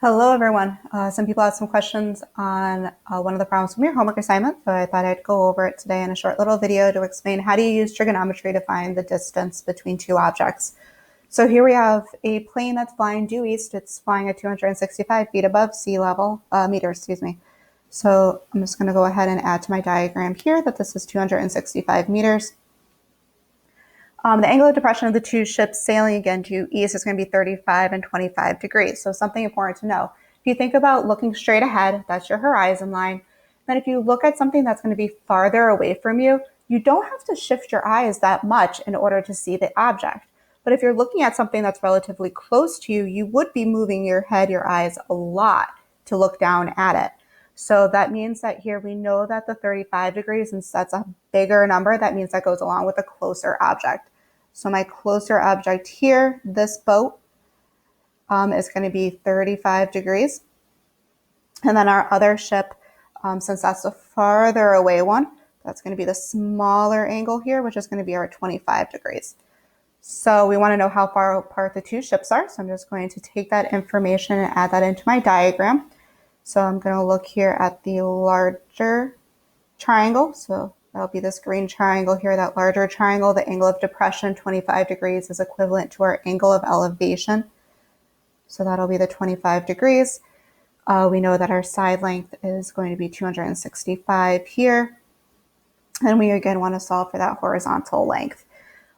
Hello, everyone. Some people had some questions on one of the problems from your homework assignment, so I thought I'd go over it today in a short little video to explain how do you use trigonometry to find the distance between two objects. So here we have a plane that's flying due east. It's flying at 265 feet above sea level, meters, excuse me. So I'm just going to go ahead and add to my diagram here that this is 265 meters. The angle of depression of the two ships sailing again due east is going to be 35 and 25 degrees. So something important to know. If you think about looking straight ahead, that's your horizon line. Then if you look at something that's going to be farther away from you, you don't have to shift your eyes that much in order to see the object. But if you're looking at something that's relatively close to you, you would be moving your head, your eyes a lot to look down at it. So that means that here we know that the 35 degrees, since that's a bigger number, that means that goes along with a closer object. So my closer object here, this boat, is going to be 35 degrees. And then our other ship, since that's the farther away one, that's going to be the smaller angle here, which is going to be our 25 degrees. So we want to know how far apart the two ships are. So I'm just going to take that information and add that into my diagram. So I'm going to look here at the larger triangle. So that'll be this green triangle here, that larger triangle. The angle of depression, 25 degrees, is equivalent to our angle of elevation. So that'll be the 25 degrees. We know that our side length is going to be 265 here. And we again want to solve for that horizontal length.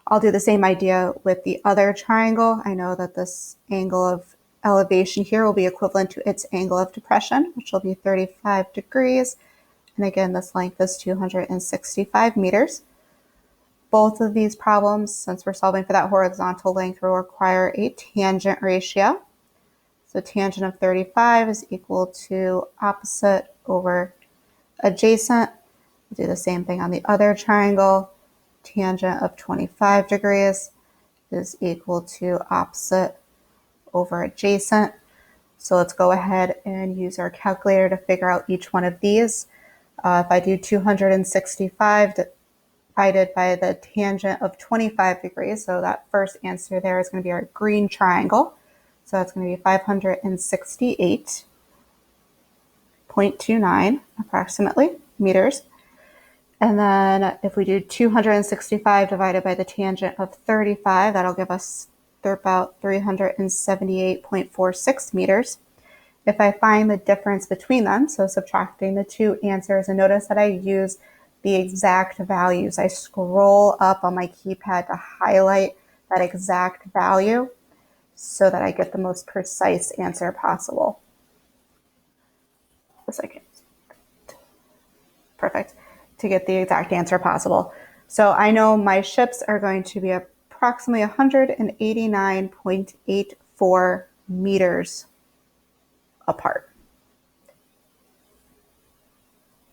I'll do the same idea with the other triangle. I know that this angle of elevation here will be equivalent to its angle of depression, which will be 35 degrees. And again, this length is 265 meters. Both of these problems, since we're solving for that horizontal length, will require a tangent ratio. So tangent of 35 is equal to opposite over adjacent. We'll do the same thing on the other triangle. Tangent of 25 degrees is equal to opposite over adjacent. So let's go ahead and use our calculator to figure out each one of these. If I do 265 divided by the tangent of 25 degrees, so that first answer there is going to be our green triangle. So that's going to be 568.29 approximately meters. And then if we do 265 divided by the tangent of 35, that'll give us about 378.46 meters. If I find the difference between them, so subtracting the two answers, and notice that I use the exact values. I scroll up on my keypad to highlight that exact value so that I get the most precise answer possible. A second. Perfect. To get the exact answer possible. So I know my ships are going to be approximately 189.84 meters apart.